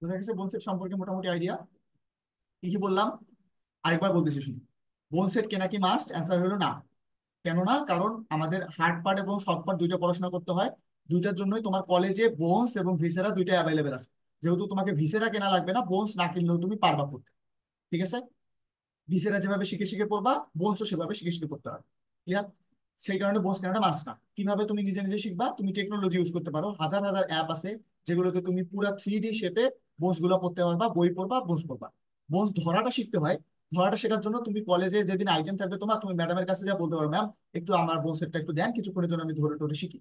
বোঝা গেছে বোন সেট সম্পর্কে মোটামুটি আইডিয়া। কি কি বললাম আরেকবার বলতেছি শুনুন। বোন সেট কেনা কি মাস্ট? অ্যান্সার হলো না। কেন না? কারণ আমাদের হার্ড পার্ট এবং সফট পার্ট দুইটা পড়াশোনা করতে হয়। দুইটার জন্যই তোমার কলেজে বোনস এবং ভিসেরা দুইটা অ্যাভেলেবেল আছে। যেহেতু তোমাকে ভিসেরা কেনা লাগবে না, বোনস না কিনলেও তুমি পারবা করতে। ঠিক আছে? ভিসেরা যেভাবে শিখে শিখে পড়বা, বোনসও সেভাবে শিখে শিখে পড়তে হবে। ক্লিয়ার? সেই কারণে বোনস কেনাটা মাস্ট না। কিভাবে তুমি নিজে নিজে শিখবা? তুমি টেকনোলজি ইউজ করতে পারো, হাজার হাজার অ্যাপ আছে যেগুলোতে তুমি পুরো 3D শেপে বোনস গুলো পড়তে পারবা, বই পড়বা, বোনস পড়বা। বোনস ধরাটা শিখতে হয়। ধরাটা শেখার জন্য তুমি কলেজে যেদিন আইটেম থাকবে তোমার, তুমি ম্যাডামের কাছে যা বলতে পারো, ম্যাম একটু আমার বোন সেটটা একটু দেন, কিছুক্ষণের জন্য আমি ধরে ধরে শিখি।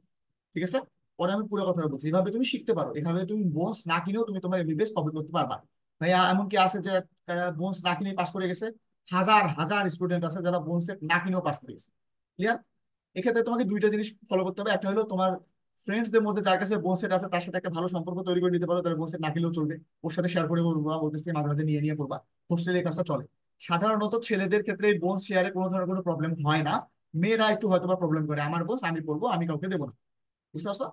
ঠিক আছে? পরে আমি পুরো কথাটা বলছি, এভাবে তুমি শিখতে পারো। এভাবে তুমি বোনস না কিনেও তুমি তোমার এমবিবিএস কমপ্লিট করতে পারবা। ভাইয়া এমনকি আছে যে বোনস না কিনে পাস করে গেছে। হাজার হাজার স্টুডেন্ট আছে যারা বোন সেট না কিনেও পাস করে গেছে। ক্লিয়ার? এক্ষেত্রে তোমাকে দুইটা জিনিস ফলো করতে হবে। একটা হলো তোমার ফ্রেন্ডসদের মধ্যে যার কাছে বোন সেট আছে তার সাথে একটা ভালো সম্পর্ক তৈরি করে নিতে পারো, তার বোন সেট না কিনলেও চলবে। ওর সাথে শেয়ার করে করবা, ওর কাছ থেকে মাঝে মাঝে নিয়ে নিয়ে করবা। হোস্টেলে এই কাজটা চলে। সাধারণত ছেলেদের ক্ষেত্রে এই বোন শেয়ারে কোনো ধরনের কোনো প্রবলেম হয় না। মেয়েরা একটু হয়তো বা প্রবলেম করে, আমার বোন আমি পড়বো, আমি কাউকে দেবো না। বুঝতে পারছো?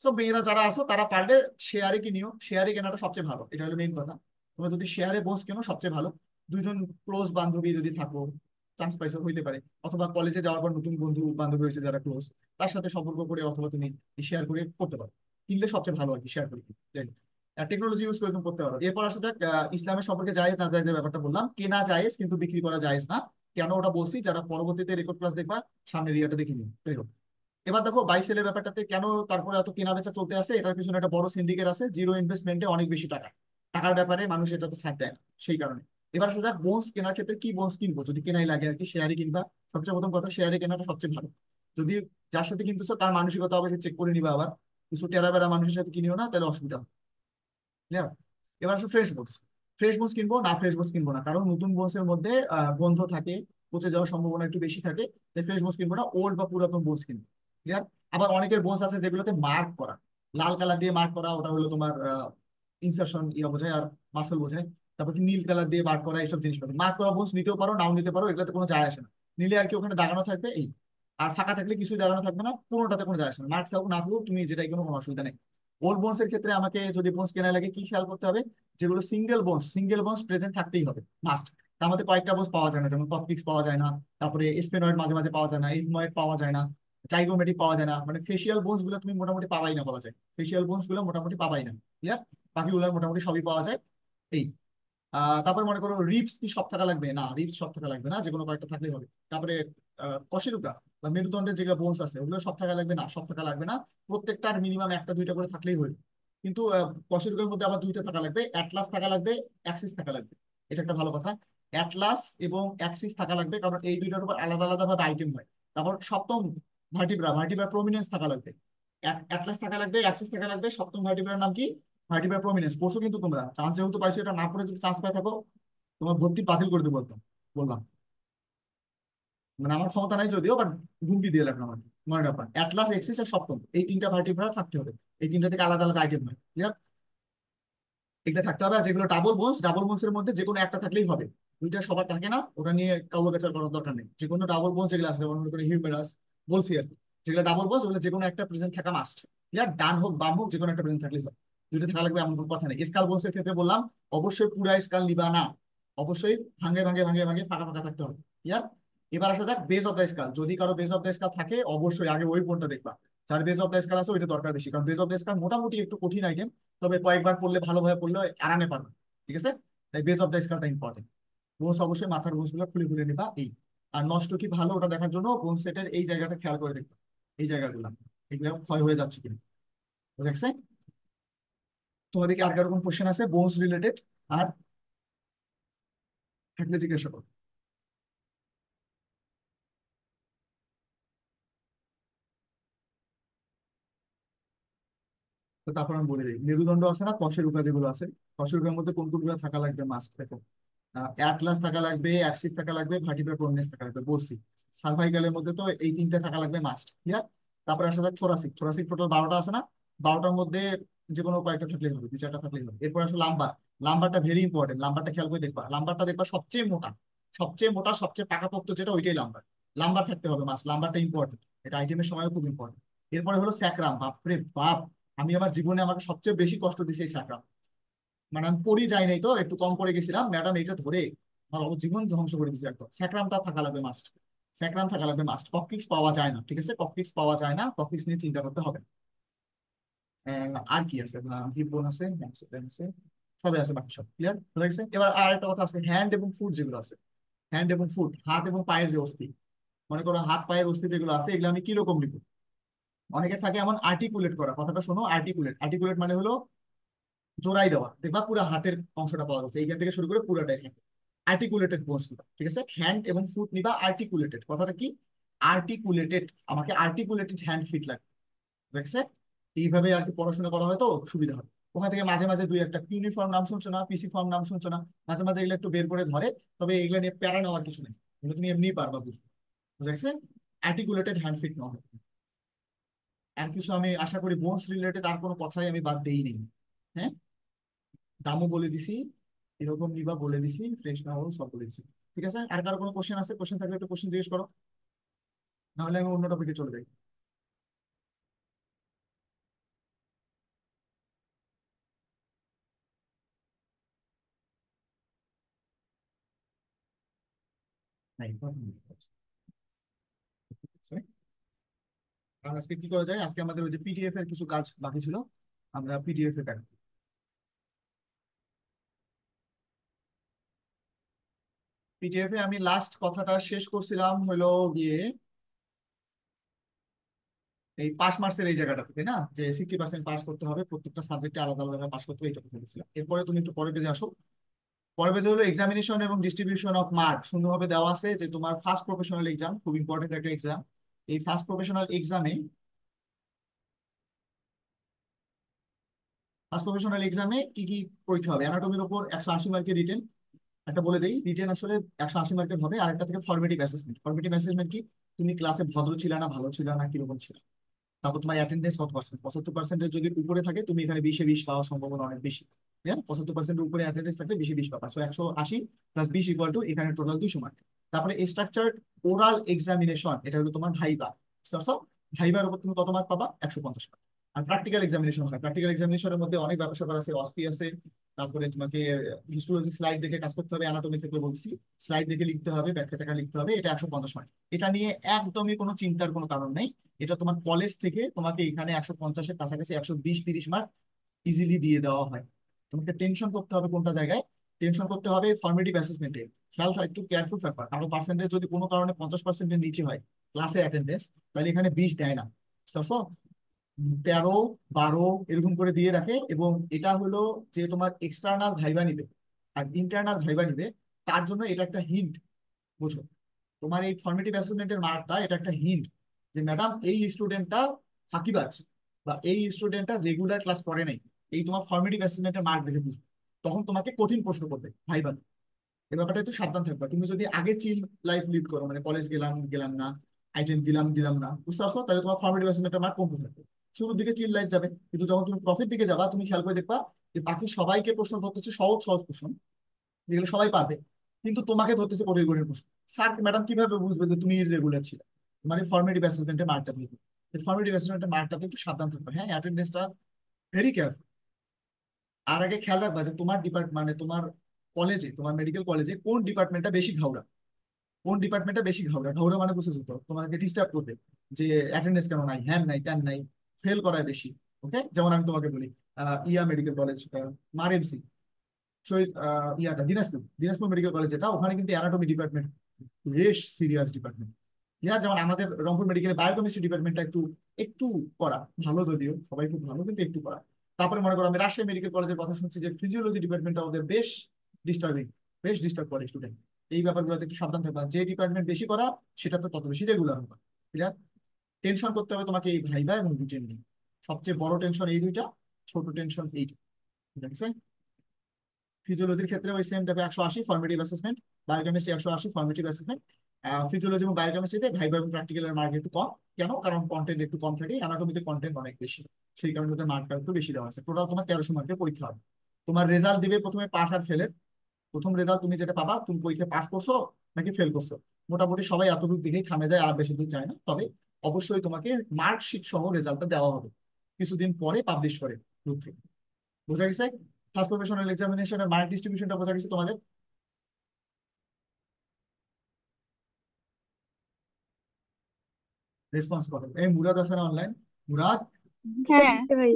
সব মেয়েরা যারা আছো তারা পারলে শেয়ারে কিনিও, শেয়ারে কেনাটা সবচেয়ে ভালো, এটা হলো মেইন কথা। তোমরা যদি শেয়ারে বস কেনো সবচেয়ে ভালো। দুইজন ক্লোজ বান্ধবী যদি থাকো, চান্স পাইছো হইতে পারে। অথবা কলেজে যাওয়ার পর নতুন বন্ধু বান্ধবী হয়েছে যারা ক্লোজ, তার সাথে সম্পর্ক করে অথবা তুমি শেয়ার করে করতে পারো। কিনলে সবচেয়ে ভালো আর কি, শেয়ার করে। যাই টেকনোলজি ইউজ করে তুমি করতে পারো। এরপর আসা যাক ইসলামের সম্পর্কে জায়েজ না জায়েজের ব্যাপারটা বললাম। কেনা জায়েজ কিন্তু বিক্রি করা জায়েজ না। কেন ওটা বলছি, যারা পরবর্তীতে রেকর্ড ক্লাস দেখবা সামনের ইয়াটা দেখে নিও। যাই হোক, এবার দেখো বাইসেলের ব্যাপারটাতে কেন তারপরে এত কেনা বেচা চলতে আছে, এটার পিছনে একটা বড় সিন্ডিকেট আছে, জিরো ইনভেস্টমেন্টে অনেক বেশি টাকা। টাকার ব্যাপারে মানুষ এটাতে ছাড় দেয় না, সেই কারণে। এবার আসলে বোনস কেনার ক্ষেত্রে কি বোনস কিনবো, যদি কেনাই লাগে আর কি, শেয়ারে কিনবা। সবচেয়ে প্রথম কথা, শেয়ারে কেনাটা সবচেয়ে ভালো। যদি যার সাথে কিনতেছো তার মানসিকতা অবশ্যই চেক করে নিবা। আবার কিছু টেরা বেড়া মানুষের সাথে কিনিও না, তাহলে অসুবিধা হবে। ক্লিয়ার? এবার আসলে ফ্রেশ বোনস। ফ্রেশ বোনস কিনবো না ফ্রেশ বোনস কিনবো না, কারণ নতুন বোনসের মধ্যে গন্ধ থাকে, পচে যাওয়ার সম্ভাবনা একটু বেশি থাকে। তাই ফ্রেশ বোনস কিনবো না, ওল্ড বা পুরাতন বোনস কিনবো। ক্লিয়ার? আবার অনেকের বোনস আছে যেগুলোতে মার্ক করা, লাল কালার দিয়ে মার্ক করা, ওটা হলো তোমার ইনসারশন ইয়া বোঝায় আর মাসল বোঝায়। তারপর কি নীল কালার দিয়ে মার্ক করা, এইসব জিনিসপত্র। মার্ক করা বোনস নিতেও পারো, নাও নিতে পারো, এগুলোতে কোনো যায় আসে না। নিলে আর কি ওখানে দাগানো থাকবে এই। আর ফাঁকা থাকলে কিছুই দাগানো থাকবে না, কোনোটাতে কোনো যায় আসে না। মার্ক থাকুক না থাকুক, তুমি যেটাই কোনো কোনো অসুবিধা নেই। ওল্ড বোনস এর ক্ষেত্রে আমাকে যদি বোনস কেনা লাগে কি খেয়াল করতে হবে? যেগুলো সিঙ্গেল বোনস প্রেজেন্ট থাকতেই হবে, মাস্ট। তার মধ্যে কয়েকটা বোনস পাওয়া যায় না, যেমন ককপিক্স পাওয়া যায় না, তারপরে স্পেনয়েড মাঝে মাঝে পাওয়া যায় না, ইথময়েড পাওয়া যায় না, টাইগোমেটিক পাওয়া যায় না। মানে ফেসিয়াল বোনস গুলো তুমি মোটামুটি পাবাই না বলা যায়, ফেসিয়াল বোনস গুলো মোটামুটি পাবাই না। ক্লিয়ার? বাকিগুলো মোটামুটি সবই পাওয়া যায়। এই তারপরে মনে করো রিপস কি সব থাকা লাগবে? না, রিপস সব থাকা লাগবে না, যে কোনো কয়েকটা থাকলেই হবে। তারপরে কশেরুকা বা মেরুদণ্ডের যেগুলো বোনস আছে ওগুলো সব থাকা লাগবে? না, সব থাকা লাগবে না। প্রত্যেকটার মিনিমাম একটা দুইটা করে থাকলেই হলো। কিন্তু কশেরুকার মধ্যে আবার দুইটা থাকা লাগবে, অ্যাটলাস থাকা লাগবে, অ্যাক্সিস থাকা লাগবে। এটা একটা ভালো কথা। অ্যাটলাস এবং অ্যাক্সিস থাকা লাগবে, কারণ এই দুইটার উপর আলাদা আলাদা ভাবে আইটেম হয়। তারপর সপ্তম ভার্টিব্রা, ভার্টিব্রা প্রমিনেন্স থাকা লাগবে। অ্যাটলাস থাকা লাগবে, অ্যাক্সিস থাকা লাগবে, সপ্তম ভার্টিব্রার নাম কি? Vertebra prominence. পরশু কিন্তু তোমরা চান্স যেহেতু পাইছো, এটা না পড়ে যদি চান্স পাই থাকো, তোমার ভর্তি বাতিল করে দেবো বলতাম। বললাম মানে আমার ক্ষমতা নাই যদিও, বাট হুমকি দিয়ে রাখলাম আর কি। মনে রাখবা অ্যাটলাস, এক্সিস আর সপ্তম, এই তিনটা ভার্টিব্রা থাকতে হবে। এই তিনটা থেকে আলাদা আলাদা আইটেম হয়। ক্লিয়ার? এগুলো থাকতে হবে। আর যেগুলো ডাবল বোনস এর মধ্যে যে কোনো একটা থাকলেই হবে। দুইটা সবার থাকে না, ওটা নিয়ে কাউকে করার দরকার নেই। যে কোনো ডাবল বোনস যেগুলো আছে, যেমন মনে করি হিউমেরাস, বলছি আর কি, যেগুলো ডাবল বোনস ওগুলো যে কোনো একটা প্রেজেন্ট থাকা মাস্ট। ক্লিয়ার? ডান হোক বাম হোক, যে কোনো একটা প্রেজেন্ট থাকলেই হবে। দুইটা থাকা লাগবে এমন কোনো কথা নেই। স্কাল বোনস এর ক্ষেত্রে বললাম, অবশ্যই পুরা স্কাল নিবা না। অবশ্যই ভাঙে ভাঙে ভাঙে ভাঙে ফাঁকা ফাঁকা থাকতে হবে। ক্লিয়ার? এবার আসা যাক বেস অফ দ্য স্কাল। যদি কারো বেস অফ দ্য স্কাল থাকে, অবশ্যই আগে ওই বোনটা দেখবা। যার বেস অফ দ্য স্কাল আছে ওইটা দরকার বেশি, কারণ বেস অফ দ্য স্কাল মোটামুটি একটু কঠিন আইটেম। তবে কয়েকবার পড়লে, ভালোভাবে পড়লে আরামে পারবে। ঠিক আছে? তাই বেস অফ দ্য স্কালটা ইম্পর্টেন্ট। বোনস অবশ্যই মাথার বোনস গুলো খুলে খুলে নিবা এই। আর নষ্ট কি ভালো ওটা দেখার জন্য বোন সেটের এই জায়গাটা খেয়াল করে দেখবা। এই জায়গাগুলো এগুলো ক্ষয় হয়ে যাচ্ছে কিনা। বুঝা গেছে? তোমাদের কি আর কারো কোনো কোশ্চেন আছে বোনস রিলেটেড? আর থাকলে জিজ্ঞাসা করো। তো তারপর আমি বলে দিই, মেরুদণ্ড আছে না, কশেরুকা যেগুলো আছে, কশেরুকার মধ্যে কোন কোনগুলো থাকা লাগবে মাস্ট দেখো। অ্যাটলাস থাকা লাগবে, অ্যাক্সিস থাকা লাগবে, ভার্টিব্রা প্রমিনেন্স থাকা লাগবে, বলছি। সার্ভাইকালের মধ্যে তো এই তিনটা থাকা লাগবে মাস্ট। ক্লিয়ার? তারপরে আসলে থোরাসিক, থোরাসিক টোটাল 12টা আছে না, 12টার মধ্যে যে কোনো কয়েকটা থাকলেই হবে, 2-4টা থাকলেই হবে। এরপর আসলে লাম্বার। লাম্বারটা ভেরি ইম্পর্টেন্ট, লাম্বারটা খেয়াল করে দেখবা। লাম্বারটা দেখবা সবচেয়ে মোটা, সবচেয়ে মোটা, সবচেয়ে পাকাপোক্ত যেটা, ওইটাই লাম্বার। লাম্বার থাকতে হবে মাস্ট, লাম্বারটা ইম্পর্টেন্ট। এটা আইটেমের সময়ও খুব ইম্পর্টেন্ট। এরপরে হলো স্যাক্রাম। বাপরে বাপ, আমি আমার জীবনে আমাকে সবচেয়ে বেশি কষ্ট দিয়েছি এই স্যাক্রাম। মানে আমি পড়ি যাই নাই তো, একটু কম পড়ে গেছিলাম, ম্যাডাম এটা ধরে আমার জীবন ধ্বংস করে দিচ্ছে একদম। স্যাক্রামটা থাকা লাগবে মাস্ট, স্যাক্রাম থাকা লাগবে মাস্ট। ককপিক্স পাওয়া যায় না, ঠিক আছে, ককপিক্স পাওয়া যায় না, ককপিক্স নিয়ে চিন্তা করতে হবে না। আর কি আছে, হিপ বোন আছে, হ্যামস্ট্রিং আছে, সবই আছে, বাকি সব ক্লিয়ার হয়ে গেছে। এবার আর একটা কথা আছে, হ্যান্ড এবং ফুট যেগুলো আছে, হ্যান্ড এবং ফুট, হাত এবং পায়ের যে অস্থি, মনে করো হাত পায়ের অস্থি যেগুলো আছে, এগুলো আমি কিরকম লিখবো? অনেকে থাকে এমন আর্টিকুলেট করা, কথাটা শোনো, আর্টিকুলেট, আর্টিকুলেট মানে হলো জোড়াই দেওয়া, দেখবা পুরো হাতের অংশটা পাওয়া যাচ্ছে এইখান থেকে শুরু করে পুরোটাই হ্যান্ড, আর্টিকুলেটেড বোনস নিবা, ঠিক আছে, হ্যান্ড এবং ফুট নিবা আর্টিকুলেটেড। কথাটা কি? আর্টিকুলেটেড, আমাকে আর্টিকুলেটেড হ্যান্ড ফিট লাগবে, ঠিক আছে। এইভাবে আর কি পড়াশোনা করা হয় তো সুবিধা হবে। ওখান থেকে মাঝে মাঝে দুই একটা ইউনিফর্ম নাম শুনছো না, পিসি ফর্ম নাম শুনছো না, মাঝে মাঝে এগুলো একটু বের করে ধরে। তবে এগুলো নিয়ে প্যারা নেওয়ার কিছু নেই, এগুলো তুমি এমনি পারবা বুঝতে, বুঝা গেছে। আর্টিকুলেটেড হ্যান্ড ফিট নেওয়া হবে। আর কিছু আমি আশা করি বোনস রিলেটেড আর কোনো কথাই আমি বাদ দেই নেই। হ্যাঁ, দামও বলে দিছি, এরকম নিবা বলে দিছি, ফ্রেশ না হল সব বলে দিছি। ঠিক আছে, আর কারো কোনো কোশ্চেন আছে? কোশ্চেন থাকলে একটু কোশ্চেন জিজ্ঞেস করো, নাহলে আমি অন্য টপিকে চলে যাই। নাই, ঠিক আছে। আর আজকে কি করা যায়, আজকে আমাদের ওই যে পিডিএফ এর কিছু কাজ বাকি ছিল, আমরা পিডিএফ এ কাটবো। পিডিএফ এ আমি লাস্ট কথাটা শেষ করছিলাম হলো গিয়ে এই পাস মার্কসের এই জায়গাটা থেকে না, যে 60% পাস করতে হবে, প্রত্যেকটা সাবজেক্টে আলাদা আলাদা পাস করতে হবে, এটা কথা বলেছিলাম। এরপরে তুমি একটু পরের পেজে আসো। পরের পেজে হলো এক্সামিনেশন এবং ডিস্ট্রিবিউশন অফ মার্ক, সুন্দরভাবে দেওয়া আছে যে তোমার ফার্স্ট প্রফেশনাল এক্সাম খুব ইম্পর্টেন্ট একটা এক্সাম। এই ফার্স্ট প্রফেশনাল এক্সামে, কি কি পরীক্ষা হবে? অ্যানাটমির উপর 180 মার্কের রিটেন, একটা বলে দেই, রিটেন আসলে 180 মার্কের হবে। আর একটা থেকে ফর্মেটিভ অ্যাসেসমেন্ট। ফর্মেটিভ অ্যাসেসমেন্ট কি? তুমি ক্লাসে ভদ্র ছিল না, ভালো ছিল না, কিরকম ছিল। তারপর তোমার অ্যাটেন্ডেন্স কত পার্সেন্ট, 75%-এর যদি উপরে থাকে তুমি এখানে 20-এ 20 পাওয়ার সম্ভাবনা অনেক বেশি। হ্যাঁ, 75%-এর উপরে অ্যাটেন্ডেন্স থাকলে 20-এ 20 পাবা, সো 180 + 20 = এখানে টোটাল 200 মার্ক। তারপরে স্ট্রাকচার্ড ওরাল এক্সামিনেশন, এটা হলো তোমার ভাইবা। ভাইবার উপর তুমি কত মার্ক পাবা? 150 মার্ক। আর প্র্যাকটিক্যাল এক্সামিনেশন হয়, প্র্যাকটিক্যাল এক্সামিনেশনের মধ্যে অনেক ব্যাপার স্যাপার আছে, অসপি আছে, তারপরে তোমাকে হিস্টোলজি স্লাইড দেখে কাজ করতে হবে, অ্যানাটমির ক্ষেত্রে বলছি স্লাইড দেখে লিখতে হবে, ব্যাখ্যা টাকা লিখতে হবে, এটা 150 মার্ক। এটা নিয়ে একদমই কোনো চিন্তার কোনো কারণ নেই। এটা তোমার কলেজ থেকে তোমাকে এখানে 150-এর কাছাকাছি 120-30 মার্ক ইজিলি দিয়ে দেওয়া হয়। তোমাকে টেনশন করতে হবে কোনটা জায়গায়, টেনশন করতে হবে ফর্মেটিভ অ্যাসেসমেন্টে। একটু কেয়ারফুল থাকবা, কারো পার্সেন্টেজ যদি কোনো কারণে 50%-এর নিচে হয় ক্লাসে অ্যাটেন্ডেন্স, তাহলে এখানে 20 দেয় না, বুঝতে পারছো? 13, 12 এরকম করে দিয়ে রাখে। এবং এটা হলো যে তোমার এক্সটার্নাল ভাইবা নিবে আর ইন্টারনাল ভাইবা নিবে, তার জন্য এটা একটা হিন্ট, বুঝো। তোমার এই ফর্মেটিভ অ্যাসেসমেন্টের মার্কটা এটা একটা হিন্ট যে ম্যাডাম এই স্টুডেন্টটা ফাঁকিবাজ, বা এই স্টুডেন্টটা রেগুলার ক্লাস করে নাই। এই তোমার ফর্মেটিভ অ্যাসেসমেন্টের মার্ক দেখে বুঝবে। তখন তোমাকে কঠিন প্রশ্ন করবে ভাইবা। এই ব্যাপারটা একটু সাবধান থাকবা। তুমি যদি আগে চিল লাইফ লিড করো, মানে কলেজ গেলাম গেলাম না, আইটেম দিলাম দিলাম না, বুঝতে পারছো, তাহলে তোমার ফর্মেটিভ অ্যাসেসমেন্টের মার্ক কমতে থাকবে। শুরুর দিকে চিল লাইফ যাবে, কিন্তু যখন তুমি প্রফিট দিকে যাবা তুমি খেয়াল করে দেখবা যে বাকি সবাইকে প্রশ্ন ধরতেছে সহজ সহজ প্রশ্ন, যেগুলো সবাই পারবে, কিন্তু তোমাকে ধরতেছে কঠিন কঠিন প্রশ্ন। স্যার ম্যাডাম কিভাবে বুঝবে যে তুমি ইররেগুলার ছিল? তোমার এই ফর্মেটিভ অ্যাসেসমেন্টের মার্কটা দেখবে। ফর্মেটিভ অ্যাসেসমেন্টের মার্কটাতে একটু সাবধান থাকবে, হ্যাঁ, অ্যাটেন্ডেন্সটা ভেরি কেয়ারফুল। আর আগে খেয়াল রাখবা যে তোমার মানে তোমার কলেজে, তোমার মেডিকেল কলেজে কোন ডিপার্টমেন্টটা বেশি ঘাওড়া, কোন ডিপার্টমেন্টটা বেশি ঘাওড়া। ঘাওড়া মানে বুঝেছো তো, তোমাকে ডিস্টার্ব করবে, যে অ্যাটেন্ডেন্স কেন নাই, হ্যান নাই ত্যান নাই, ফেল করায় বেশি। ওকে, যেমন আমি তোমাকে বলি, ইয়া মেডিকেল কলেজ, মারএমসি, শহীদ দিনাজপুর, দিনাজপুর মেডিকেল কলেজ, যেটা ওখানে কিন্তু অ্যানাটমি ডিপার্টমেন্ট বেশ সিরিয়াস ডিপার্টমেন্ট। ইয়ার যেমন আমাদের রংপুর মেডিকেলের বায়োকেমিস্ট্রি ডিপার্টমেন্টটা একটু একটু করা, ভালো যদিও সবাই খুব ভালো, কিন্তু একটু করা। তারপরে মনে করো আমি রাজশাহী মেডিকেল কলেজের কথা শুনছি যে ফিজিওলজি ডিপার্টমেন্টটা ওদের বেশ ডিস্টার্বিং, বেশ ডিস্টার্ব করে স্টুডেন্ট। এই ব্যাপারগুলোতে একটু সাবধান থাকবা, যে ডিপার্টমেন্ট বেশি করা সেটা তো তত বেশি রেগুলার হবে। ক্লিয়ার? টেনশন করতে হবে তোমাকে এই ভাইবা এবং রিটেন নিয়ে। সবচেয়ে বড় টেনশন এই দুইটা, ছোট টেনশন এইটা, ঠিক আছে। ফিজিওলজির ক্ষেত্রে ওই সেম দেখো 180 formative assessment, biochemistry 180 formative assessment. Physiology এবং বায়োকেমিস্ট্রিতে ভাইবা এবং প্র্যাকটিক্যালের মার্ক একটু কম। কেন? কারণ কন্টেন্ট একটু কম থাকে, অ্যানাটমিতে কন্টেন্ট অনেক বেশি, সেই কারণে ওদের মার্কটা একটু বেশি দেওয়া হয়েছে। টোটাল তোমার 1300 মার্কের পরীক্ষা হবে। তোমার রেজাল্ট দিবে প্রথমে পাস আর ফেলের। প্রথম রেজাল্ট তুমি যেটা পাবা, তুমি পরীক্ষায় পাস করছো নাকি ফেল করছো। মোটামুটি সবাই এতটুকু দিকেই থামে যায়, আর বেশি দূর যায় না। তবে অবশ্যই তোমাকে মার্কশিট সহ রেজাল্টটা দেওয়া হবে, কিছুদিন পরে পাবলিশ করে গ্রুপ থেকে। বুঝা গেছে? ফার্স্ট প্রফেশনাল এক্সামিনেশনের মার্ক ডিস্ট্রিবিউশনটা বোঝা গেছে তোমাদের? রেসপন্স করো, এই মুরাদ আছে না অনলাইন? মুরাদ, হ্যাঁ ভাই।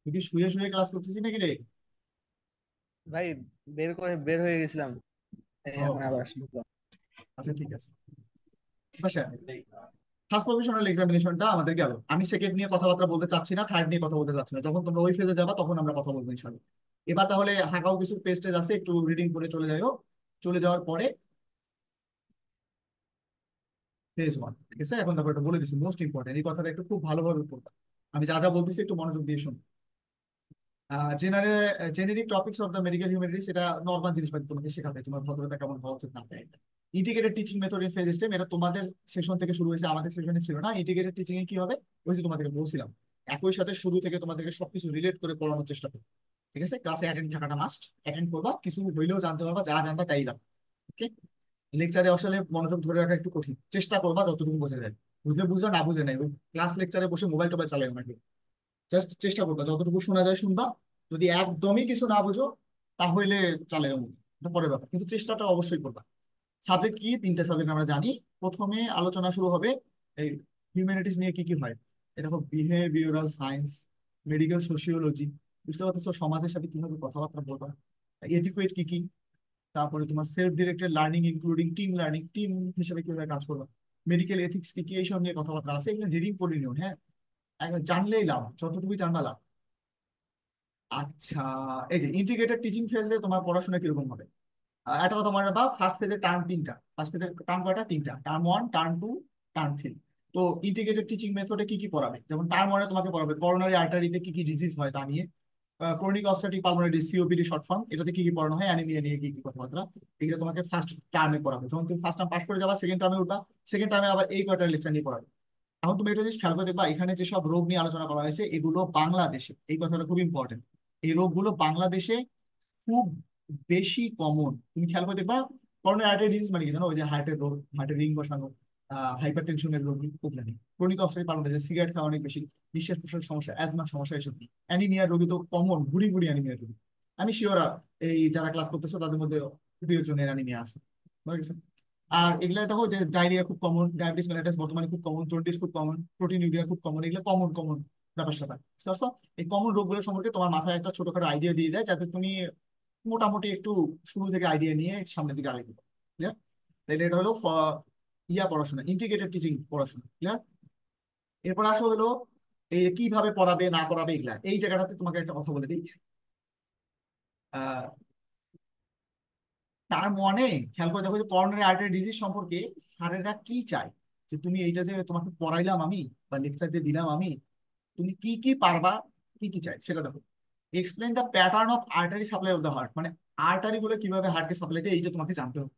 তুই কি শুয়ে শুয়ে ক্লাস করতেছিস নাকি রে? ভাই বের হয়ে গেছিলাম, এই এখন ও আবার ঢুকলাম। আচ্ছা, ঠিক আছে। আচ্ছা, ফার্স্ট প্রফেশনাল এক্সামিনেশনটা আমাদের গেল। আমি সেকেন্ড নিয়ে কথাবার্তা বলতে চাচ্ছি না, থার্ড নিয়ে কথা বলতে চাচ্ছি না। যখন তোমরা ওই ফেজে যাবা তখন আমরা কথা বলবো ইনশাল্লাহ। এবার তাহলে হাঁকাও কিছু পেস্টেজ আছে, একটু রিডিং করে চলে যাইও। চলে যাওয়ার পরে ফেজ ওয়ান, ঠিক আছে? এখন দেখো, একটা বলে দিচ্ছি, মোস্ট ইম্পর্টেন্ট, এই কথাটা একটু খুব ভালোভাবে পড়বা। আমি যা যা বলতেছি একটু মনোযোগ দিয়ে শুনো। General generic topics of the medical humanities, এটা নর্মাল জিনিসপাতি তোমাকে শেখাবে, তোমার ভদ্রতা কেমন হওয়া উচিত না হয়। Integrated teaching method in phase stem, এটা তোমাদের সেশন থেকে শুরু হয়েছে, আমাদের সেশনে ছিল না। ইন্টিগ্রেটেড টিচিং এ কি হবে, ওই যে তোমাদেরকে বলছিলাম, একই সাথে শুরু থেকে তোমাদেরকে সবকিছু রিলেট করে পড়ানোর চেষ্টা করবে। ঠিক আছে? ক্লাসে অ্যাটেন্ড থাকাটা মাস্ট, অ্যাটেন্ড করবা, কিছু হইলেও জানতে পারবা, যা জানবা তাই লাভ। ওকে? লেকচারে আসলে মনোযোগ ধরে রাখা একটু কঠিন, চেষ্টা করবা যতটুকু বোঝা যায়। বুঝলে বুঝলো, না বুঝে নাই, ক্লাস লেকচারে বসে মোবাইল টোবাইল চালাই না। জাস্ট চেষ্টা করবা যতটুকু শোনা যায় শুনবা। যদি একদমই কিছু না বুঝো তাহলে চালাই এটা পরের ব্যাপার, কিন্তু চেষ্টাটা অবশ্যই করবা। সাবজেক্ট কি? তিনটা সাবজেক্ট আমরা জানি। প্রথমে আলোচনা শুরু হবে এই হিউম্যানিটিস নিয়ে কি কি হয়। এই দেখো, বিহেভিওরাল সায়েন্স, মেডিকেল সোশিওলজি, বুঝতে পারছো, সমাজের সাথে কিভাবে কথাবার্তা বলবা, এডুকেট কি কি, তারপরে তোমার self directed learning including team learning, team হিসেবে কিভাবে কাজ করবা, মেডিকেল এথিক্স কি কি, এইসব নিয়ে কথাবার্তা আছে। এগুলো রিডিং পড়ে নিও, হ্যাঁ? একবার জানলেই লাভ, যতটুকুই জানবা লাভ। আচ্ছা, এই যে ইন্টিগ্রেটেড টিচিং ফেজে তোমার পড়াশোনা কিরকম হবে? একটা কথা মনে রাখবা, ফার্স্ট ফেজের টার্ম তিনটা। ফার্স্ট ফেজের টার্ম কয়টা? তিনটা, term one, term two, term three. তো ইন্টিগ্রেটেড টিচিং মেথডে কি কি পড়াবে? যেমন টার্ম ওয়ানে তোমাকে পড়াবে করোনারি আর্টারিতে কি কি ডিজিজ হয় তা নিয়ে, chronic obstructive pulmonary disease, COPD short form, এটাতে কি কি পড়ানো হয়, অ্যানিমিয়া নিয়ে কি কি কথাবার্তা, এগুলো তোমাকে ফার্স্ট টার্মে পড়াবে। যখন তুমি ফার্স্ট টার্ম পাস করে যাবা, সেকেন্ড টার্মে উঠবা, সেকেন্ড টার্মে আবার এই কয়টা লেকচার নিয়ে পড়াবে। এখন তুমি এটা জিনিস খেয়াল করে দেখবা, এখানে যেসব রোগ নিয়ে আলোচনা করা হয়েছে এগুলো বাংলাদেশে, এই কথাটা খুব ইম্পর্টেন্ট, এই রোগগুলো বাংলাদেশে খুব বেশি কমন। তুমি খেয়াল করে দেখবা, করোনারি আর্টারি ডিজিজ মানে কি জানো? ওই যে হার্টের রোগ, হার্টের রিং বসানো, হাইপার টেনশনের রোগী, ওগুলো নেই। Chronic obstructive pulmonary disease, cigarette খাওয়া অনেক বেশি, নিঃশ্বাস প্রশ্বাসের সমস্যা, অ্যাজমার সমস্যা, এসব নেই। অ্যানিমিয়ার রোগী তো কমন, ভুড়ি ভুড়ি অ্যানিমিয়ার রোগী। আমি শিওর এই যারা ক্লাস করতেছো তাদের মধ্যে 2 জনের অ্যানিমিয়া আছে, বুঝা গেছে? আর এগুলা দেখো যে ডায়রিয়া খুব কমন, ডায়াবেটিস মেলাইটাস বর্তমানে খুব কমন, জন্ডিস খুব কমন, প্রোটিনিউরিয়া খুব কমন, এগুলো কমন কমন ব্যাপার স্যাপার, বুঝতে পারছো? এই কমন রোগগুলো সম্পর্কে তোমার মাথায় একটা ছোটখাটো আইডিয়া দিয়ে দেয়, যাতে তুমি মোটামুটি একটু শুরু থেকে আইডিয়া নিয়ে সামনের দিকে আগে ক্লিয়ার। তাহলে এটা হলো ইয়া পড়াশোনা, ইন্টিগ্রেটেড টিচিং পড়াশোনা, ক্লিয়ার। এরপর আসো হলো এই কিভাবে পড়াবে না পড়াবে এগুলা। এই জায়গাটাতে তোমাকে একটা কথা বলে দিই, আহ তার মনে খেয়াল করে দেখো যে করোনারি আর্টারি ডিজিজ সম্পর্কে স্যারেরা কি চায়, যে তুমি এইটা যে তোমাকে পড়াইলাম আমি বা লেকচার যে দিলাম আমি, তুমি কি কি পারবা, কি কি চাই সেটা দেখো। Explain the pattern of artery supply of the heart, মানে আর্টারি গুলো কিভাবে হার্টকে সাপ্লাই দেয়, এইটা তোমাকে জানতে হবে,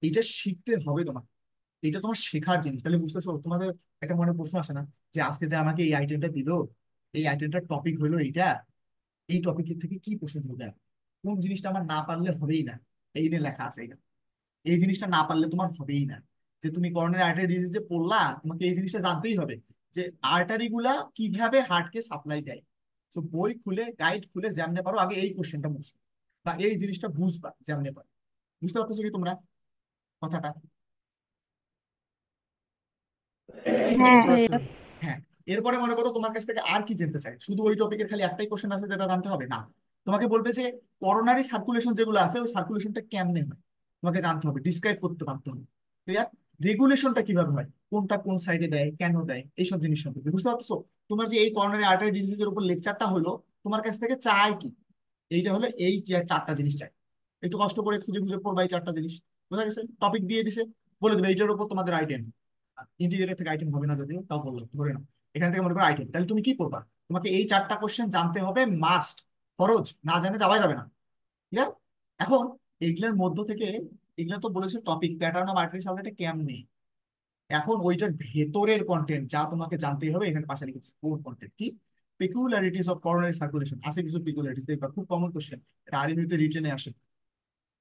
এইটা শিখতে হবে তোমার, এইটা তোমার শেখার জিনিস। তাহলে বুঝতেছো, তোমাদের একটা মনে প্রশ্ন আসে না, যে আজকে যে আমাকে এই আইটেমটা দিল, এই আইটেমটার টপিক হলো এইটা, এই টপিকের থেকে কি প্রশ্ন ধরবে, কোন জিনিসটা আমার না পারলে হবেই না, এই নিয়ে লেখা আছে এটা। এই জিনিসটা না পারলে তোমার হবেই না, যে তুমি করোনারি আর্টারি ডিজিজ যে পড়লা, তোমাকে এই জিনিসটা জানতেই হবে, যে আর্টারি গুলা কিভাবে হার্টকে সাপ্লাই দেয়। তো বই খুলে, গাইড খুলে যেমনে পারো আগে এই কোশ্চেনটা বুঝবে, বা এই জিনিসটা বুঝবা যেমনে পারো। বুঝতে পারতেছো কি তোমরা কথাটা? হ্যাঁ বুঝতে পারছো? ভাইয়া। হ্যাঁ। এরপরে মনে করো তোমার কাছ থেকে আর কি জানতে চাই, শুধু ওই টপিকের খালি একটাই কোশ্চেন আছে যেটা জানতে হবে না, তোমাকে বলবে যে করোনারি সার্কুলেশন যেগুলো আছে ওই সার্কুলেশনটা কেমনে হয়, তোমাকে জানতে হবে, ডিসক্রাইব করতে পারতে হবে, ক্লিয়ার। রেগুলেশনটা কিভাবে হয়, কোনটা কোন সাইডে দেয়, কেন দেয়, এইসব জিনিস সম্পর্কে বুঝতে পারছো? তোমার যে এই করোনারি আর্টারি ডিজিজের উপর লেকচারটা হলো, তোমার কাছ থেকে চাই কি, এইটা হলো এই যে চারটা জিনিস চাই। একটু কষ্ট করে খুঁজে খুঁজে পড়বা এই চারটা জিনিস, বোঝা গেছে? টপিক দিয়ে দিছে, বলে দেবে এইটার উপর তোমাদের আইটেম, ইন্টিগ্রেটেড থেকে আইটেম হবে না যদিও, তাও বললাম ধরে নাও, এখান থেকে মনে করো আইটেম, তাহলে তুমি কি করবা? তোমাকে এই চারটা কোশ্চেন জানতে হবে মাস্ট, ফরজ, না জানে যাওয়াই যাবে না, ক্লিয়ার। এখন এইগুলোর মধ্য থেকে, এগুলো তো বলেছে টপিক, প্যাটার্ন অফ আর্টারি সাপ্লাইটা কেমনে, এখন ওইটার ভেতরের কন্টেন্ট যা তোমাকে জানতেই হবে, এখানে পাশে লিখেছে কোর কন্টেন্ট কি, পেকুলারিটিস অফ করোনারি সার্কুলেশন, আছে কিছু পেকুলারিটিস দেখবা, খুব কমন কোশ্চেন, এটা আরবিতে রিটেনে আসে,